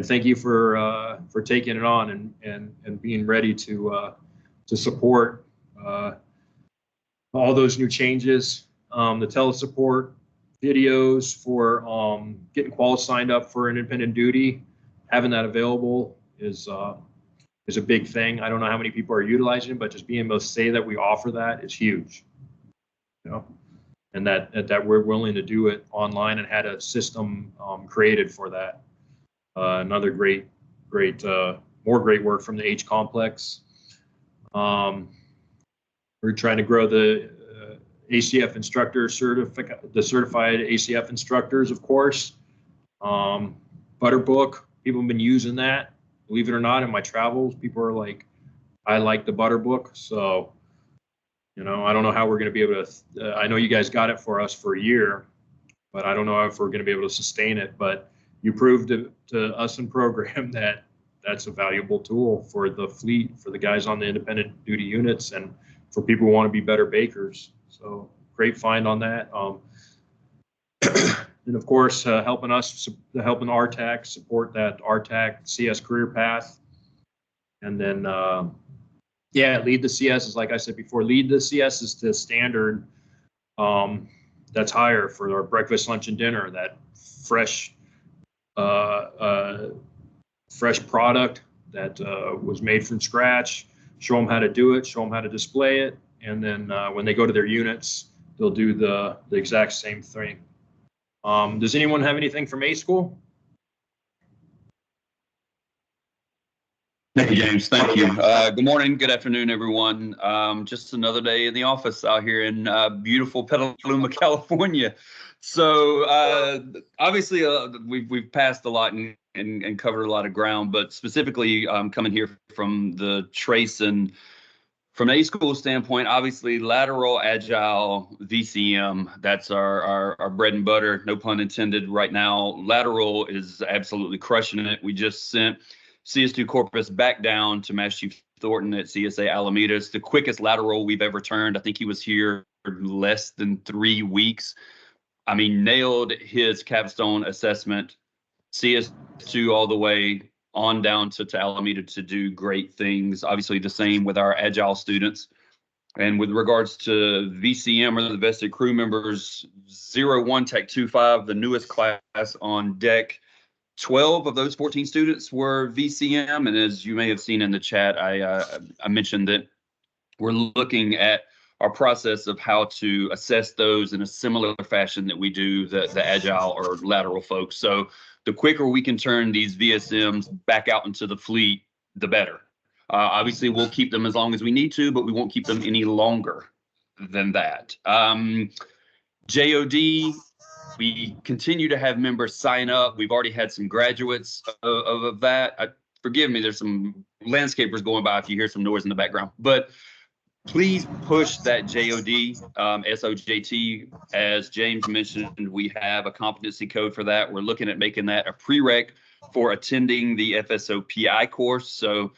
thank you for taking it on and being ready to support all those new changes. The telesupport videos for getting quals signed up for an independent duty, having that available is a big thing. I don't know how many people are utilizing it, but just being able to say that we offer that is huge. And that we're willing to do it online and had a system created for that. Another great work from the H complex. We're trying to grow the ACF instructor the certified ACF instructors, of course. Butterbook, people have been using that. Believe it or not, in my travels, people are like, I like the Butterbook. So, I don't know how we're going to be able to, I know you guys got it for us for a year, but I don't know if we're going to be able to sustain it. But you proved to us in program that that's a valuable tool for the fleet, for the guys on the independent duty units, and for people who want to be better bakers. So great find on that. And of course, helping RTAC support that RTAC CS career path. And then, lead the CS is, like I said before, lead the CS is to standard that's higher for our breakfast, lunch, and dinner, that fresh product that was made from scratch. Show them how to do it, show them how to display it. And then when they go to their units, they'll do the exact same thing. Does anyone have anything from A School? Thank you, James. Thank you. Good morning, good afternoon, everyone. Just another day in the office out here in beautiful Petaluma, California. So obviously we've passed a lot and covered a lot of ground, but specifically coming here from the TRACEN From an A school standpoint, obviously lateral, agile, VCM, that's our bread and butter, no pun intended right now. Lateral is absolutely crushing it. We just sent CS2 Corpus back down to Master Chief Thornton at CSA Alameda. It's the quickest lateral we've ever turned. I think he was here less than 3 weeks. I mean, nailed his capstone assessment, CS2 all the way on down to Alameda to do great things. Obviously, the same with our agile students. And with regards to VCM, or the vested crew members, 01 Tech 25, the newest class on deck, 12 of those 14 students were VCM. And as you may have seen in the chat, I mentioned that we're looking at our process of how to assess those in a similar fashion that we do the agile or lateral folks. So the quicker we can turn these VSMs back out into the fleet, the better. Obviously, we'll keep them as long as we need to, but we won't keep them any longer than that. JOD, we continue to have members sign up. We've already had some graduates of that. Forgive me, there's some landscapers going by if you hear some noise in the background. But please push that JOD, SOJT. As James mentioned, we have a competency code for that. We're looking at making that a prereq for attending the FSOPI course. So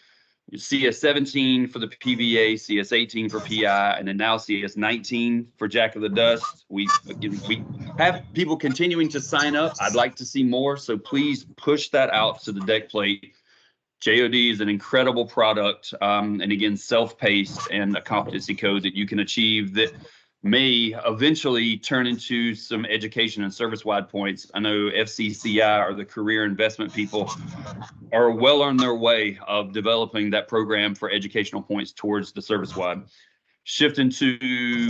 CS17 for the PVA, CS18 for PI, and then now CS19 for Jack of the Dust. We have people continuing to sign up. I'd like to see more, so please push that out to the deck plate. JOD is an incredible product, and again, self-paced and a competency code that you can achieve that may eventually turn into some education and service-wide points. I know FCCI, or the career investment people, are well on their way of developing that program for educational points towards the service-wide. Shifting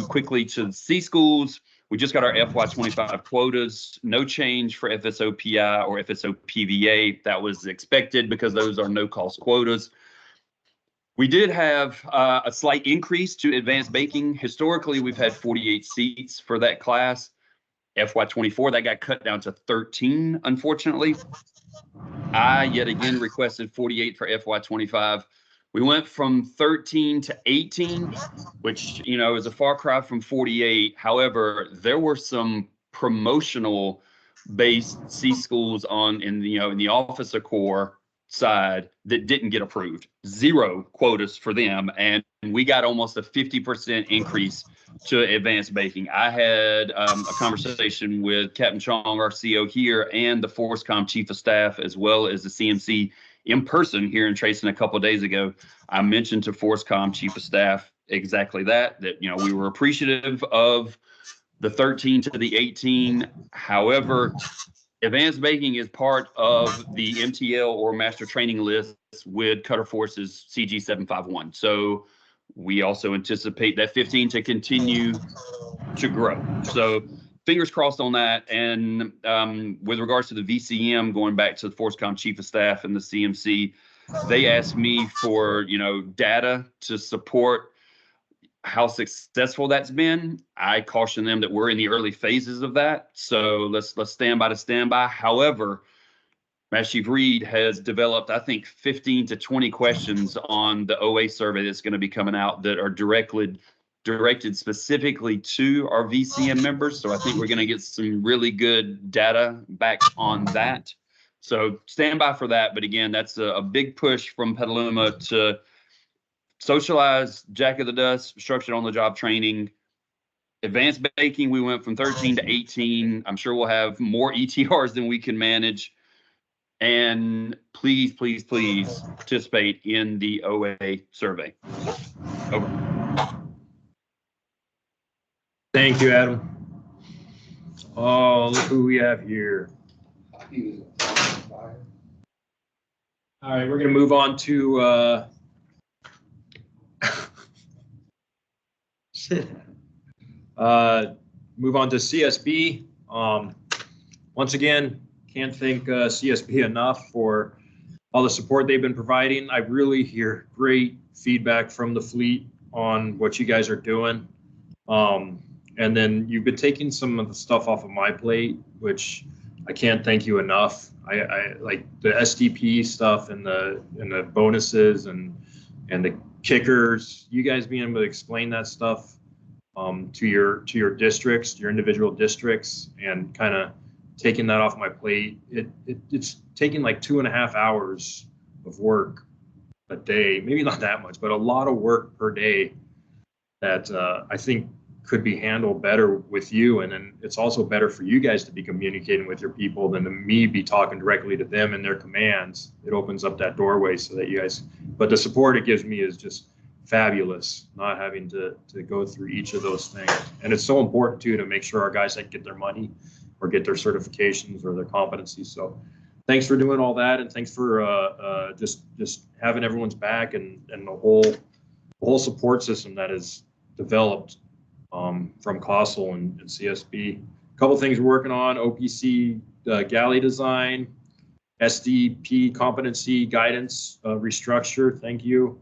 quickly to C schools, we just got our FY25 quotas. No change for FSOPI or FSOPVA. That was expected because those are no-cost quotas. We did have a slight increase to advanced baking. Historically, we've had 48 seats for that class. FY24, that got cut down to 13, unfortunately. I, yet again, requested 48 for FY25. We went from 13 to 18, which, you know, is a far cry from 48. However, there were some promotional based C schools in the officer corps side that didn't get approved. 0 quotas for them. And we got almost a 50% increase to advanced baking. I had a conversation with Captain Chong, our CO here, and the FORSCOM Chief of Staff, as well as the CMC in person here in Tracen a couple of days ago. I mentioned to FORSCOM Chief of Staff exactly that we were appreciative of the 13 to the 18. However, advanced baking is part of the MTL or master training list with Cutter Forces CG 751. So we also anticipate that 15 to continue to grow. So fingers crossed on that. And with regards to the VCM, going back to the FORSCOM Chief of Staff and the CMC, they asked me for, data to support how successful that's been. I caution them that we're in the early phases of that. So let's stand by to stand by. However, Master Chief Reed has developed, I think, 15 to 20 questions on the OA survey that's going to be coming out that are directed specifically to our VCM members. So I think we're going to get some really good data back on that. So stand by for that. But again, that's a big push from Petaluma to socialize Jack of the Dust, structured on-the-job training. Advanced baking, we went from 13 to 18. I'm sure we'll have more ETRs than we can manage. And please, please, please participate in the OA survey. Over. Thank you, Adam. Oh, look who we have here. All right, we're going to move on to move on to CSB. Once again, can't thank CSB enough for all the support they've been providing. I really hear great feedback from the fleet on what you guys are doing. And then you've been taking some of the stuff off of my plate, which I can't thank you enough. I like the SDP stuff and the bonuses and the kickers, you guys being able to explain that stuff to your districts, your individual districts, and kind of taking that off my plate. It's taking like 2.5 hours of work a day, maybe not that much, but a lot of work per day that I think could be handled better with you. And then it's also better for you guys to be communicating with your people than to me be talking directly to them and their commands. It opens up that doorway so that you guys, but the support it gives me is just fabulous, not having to go through each of those things. And it's so important too to make sure our guys that get their money or get their certifications or their competencies. So thanks for doing all that, and thanks for just having everyone's back and the whole support system that is developed from COSL and CSB. A couple things we're working on: OPC galley design, SDP competency guidance restructure. Thank you.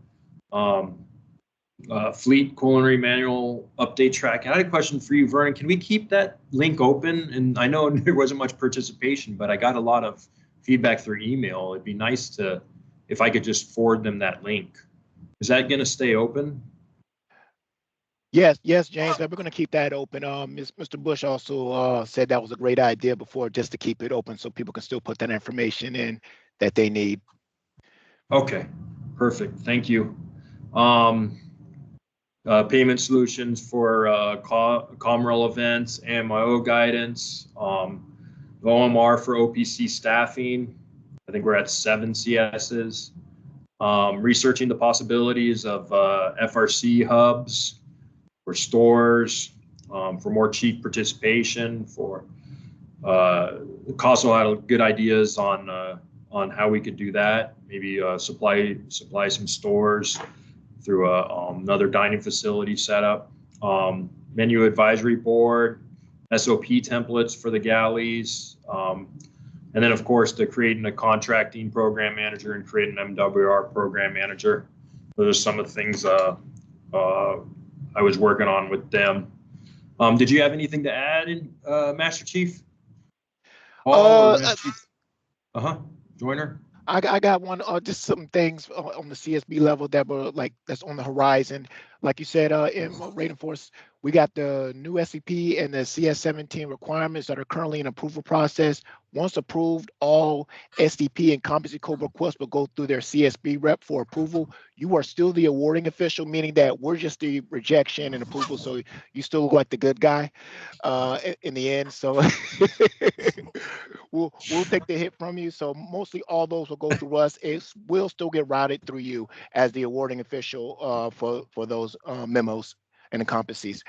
Fleet culinary manual update track. I had a question for you, Vernon. Can we keep that link open? And I know there wasn't much participation, but I got a lot of feedback through email. It'd be nice to, if I could just forward them that link. Is that going to stay open? Yes, James, we're going to keep that open. Mr. Bush also said that was a great idea before, just to keep it open so people can still put that information in that they need. Okay, perfect. Thank you. Payment solutions for ComRel events, AMIO guidance, OMR for OPC staffing. I think we're at 7 CSs. Researching the possibilities of FRC hubs for stores, for more chief participation. For COSL had good ideas on how we could do that. Maybe supply some stores through another dining facility setup. Menu advisory board, SOP templates for the galleys, and then of course creating a contracting program manager and creating an MWR program manager. Those are some of the things I was working on with them. Did you have anything to add, Master Chief? Joiner? I got one, just some things on the CSB level that were that's on the horizon. Like you said, in Rating Force, we got the new SCP and the CS17 requirements that are currently in approval process. Once approved, all SDP and competency code requests will go through their CSB rep for approval. You are still the awarding official, meaning that we're just the rejection and approval. So you still look like the good guy in the end. So we'll take the hit from you. So mostly all those will go through us. It will still get routed through you as the awarding official for those memos and the competencies.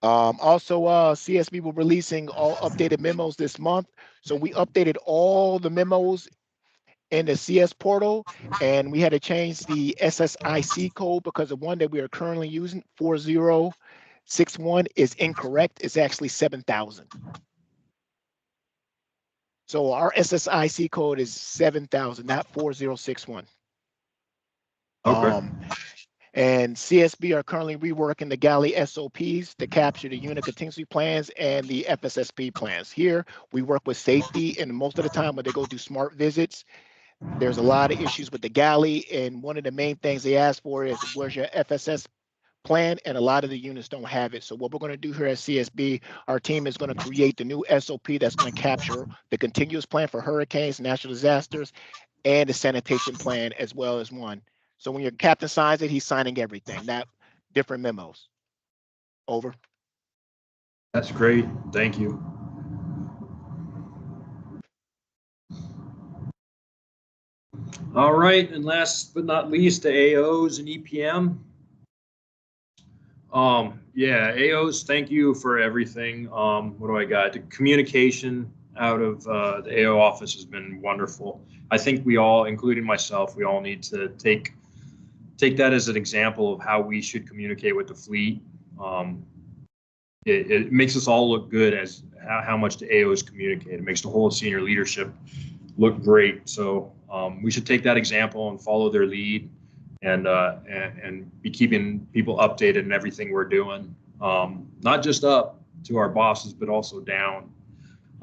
Also, CSB will be releasing all updated memos this month. So we updated all the memos in the CS portal, and we had to change the SSIC code because the one that we are currently using, 4061, is incorrect. It's actually 7,000. So our SSIC code is 7,000, not 4061. Okay. And CSB are currently reworking the galley SOPs to capture the unit contingency plans and the FSSP plans. Here, we work with safety, and most of the time when they go do smart visits, there's a lot of issues with the galley, and one of the main things they ask for is, where's your FSS plan? And a lot of the units don't have it. So what we're going to do here at CSB, our team is going to create the new SOP that's going to capture the continuous plan for hurricanes, natural disasters, and the sanitation plan as well as one. So when your captain signs it, he's signing everything, not different memos. Over. That's great. Thank you. All right, and last but not least, the AOs and EPM. Yeah, AOs, thank you for everything. What do I got? The communication out of the AO office has been wonderful. I think we all, including myself, we all need to take that as an example of how we should communicate with the fleet. It makes us all look good as how much the AOs communicate. It makes the whole senior leadership look great. So we should take that example and follow their lead, and be keeping people updated in everything we're doing, not just up to our bosses, but also down.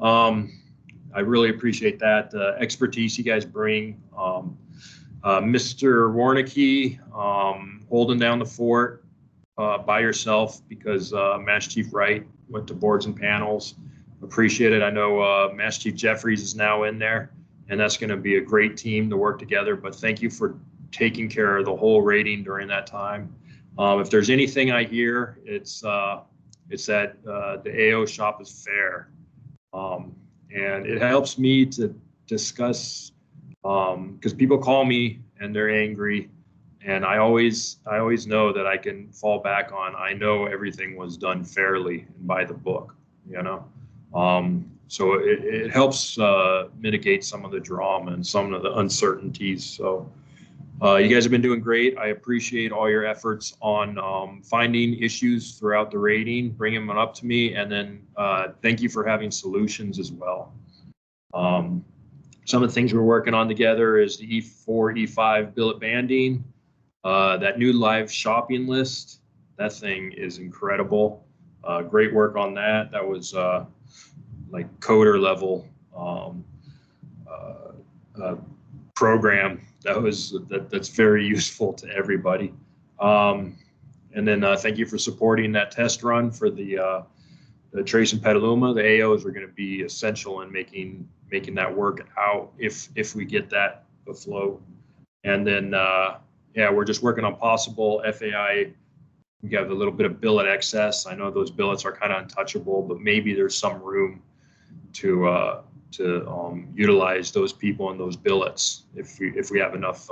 I really appreciate that expertise you guys bring. Mr. Warnicki, holding down the fort by yourself, because Master Chief Wright went to boards and panels. Appreciate it. I know Master Chief Jeffries is now in there, and that's going to be a great team to work together. But thank you for taking care of the whole rating during that time. If there's anything I hear, it's that the AO shop is fair, and it helps me to discuss, because people call me and they're angry, and I always know that I can fall back on, I know everything was done fairly and by the book, you know. So it helps mitigate some of the drama and some of the uncertainties. So you guys have been doing great. I appreciate all your efforts on finding issues throughout the rating, bringing them up to me, and then thank you for having solutions as well. Some of the things we're working on together is the E4, E5 billet banding, that new live shopping list. That thing is incredible. Great work on that. That was like coder level program. That's very useful to everybody. And then thank you for supporting that test run for the TRACEN Petaluma. The AOs are going to be essential in making that work out if we get that afloat. And then yeah, we're just working on possible FAI. We have a little bit of billet excess. I know those billets are kind of untouchable, but maybe there's some room to utilize those people and those billets if we have enough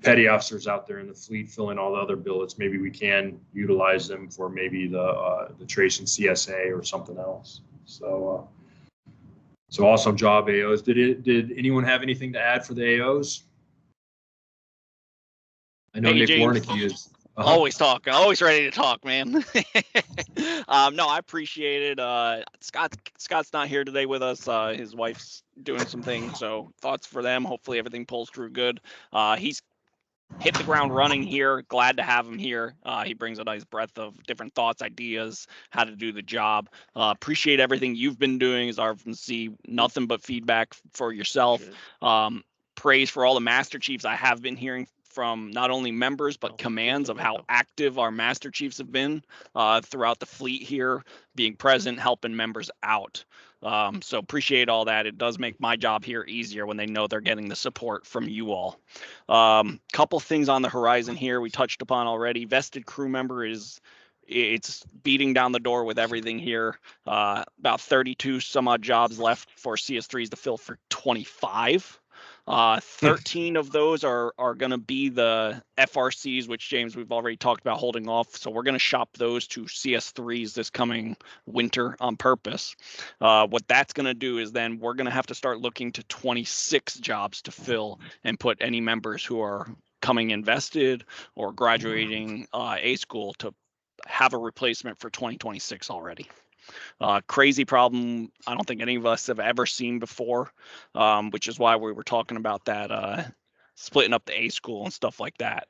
petty officers out there in the fleet filling all the other billets. Maybe we can utilize them for maybe the TRACEN CSA or something else. So awesome job, AOs. Did anyone have anything to add for the AOs? I know Nick Warnicki is always ready to talk, man. No, I appreciate it. Scott's not here today with us. His wife's doing some things, so thoughts for them. Hopefully everything pulls through good. He's hit the ground running here. Glad to have him here. He brings a nice breadth of different thoughts, ideas, how to do the job. Appreciate everything you've been doing as RFMC. Nothing but feedback for yourself. Praise for all the Master Chiefs I have been hearing from not only members but commands of how active our Master Chiefs have been throughout the fleet here, being present, helping members out. So appreciate all that. It does make my job here easier when they know they're getting the support from you all. Couple things on the horizon here we touched upon already. Vested crew member it's beating down the door with everything here. About 32 some odd jobs left for CS3s to fill for 25. 13 of those are going to be the FRCs, which, James, we've already talked about holding off. So we're going to shop those to CS3s this coming winter on purpose. What that's going to do is then we're going to have to start looking to 26 jobs to fill and put any members who are coming invested or graduating A school to have a replacement for 2026 already. Crazy problem I don't think any of us have ever seen before, which is why we were talking about that splitting up the A school and stuff like that.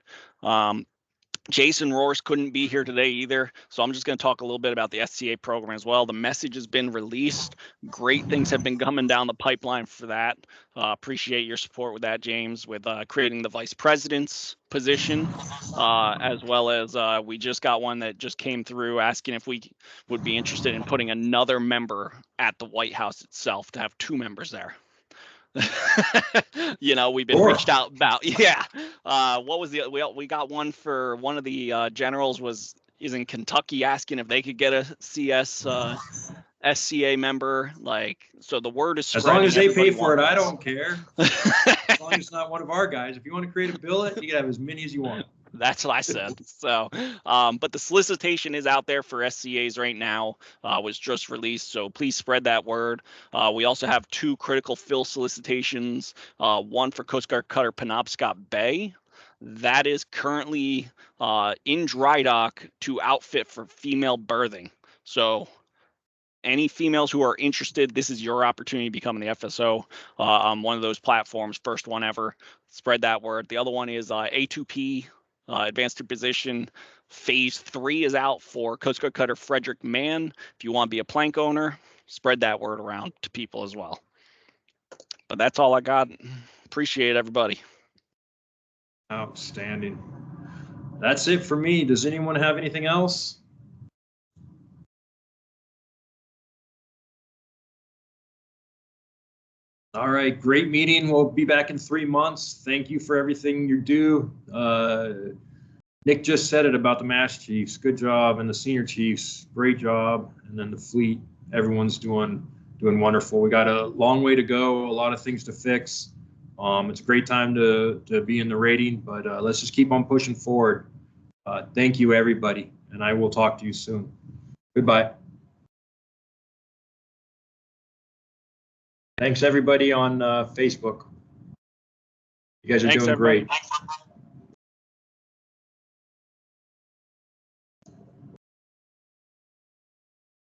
Jason Roars couldn't be here today either, so I'm just going to talk a little bit about the SCA program as well. The message has been released. Great things have been coming down the pipeline for that. Appreciate your support with that, James, with creating the vice president's position, as well as we just got one that just came through asking if we would be interested in putting another member at the White House itself to have 2 members there. You know, we've been reached out about, yeah. What was we got one for one of the generals is in Kentucky asking if they could get a SCA member. Like, so the word is spreading. As long as they pay for it, I don't care. As long as it's not one of our guys. If you want to create a billet, you can have as many as you want. That's what I said. So, but the solicitation is out there for SCAs right now, was just released. So please spread that word. We also have 2 critical fill solicitations, one for Coast Guard Cutter Penobscot Bay. That is currently in dry dock to outfit for female berthing. So any females who are interested, this is your opportunity to become the FSO on one of those platforms, first one ever. Spread that word. The other one is A2P. Advanced to position phase 3 is out for Coast Guard Cutter Frederick Mann. If you want to be a plank owner, spread that word around to people as well. But that's all I got. Appreciate everybody. Outstanding. That's it for me. Does anyone have anything else? All right, great meeting. We'll be back in 3 months. Thank you for everything you do. Nick just said it about the Master Chiefs. Good job. And the Senior Chiefs, great job. And then the fleet, everyone's doing wonderful. We got a long way to go, a lot of things to fix. It's a great time to be in the rating, but let's just keep on pushing forward. Thank you, everybody, and I will talk to you soon. Goodbye. Thanks, everybody on Facebook. You guys are Thanks, doing everybody. great.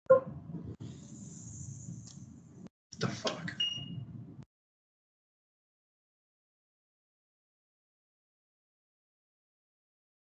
What the fuck?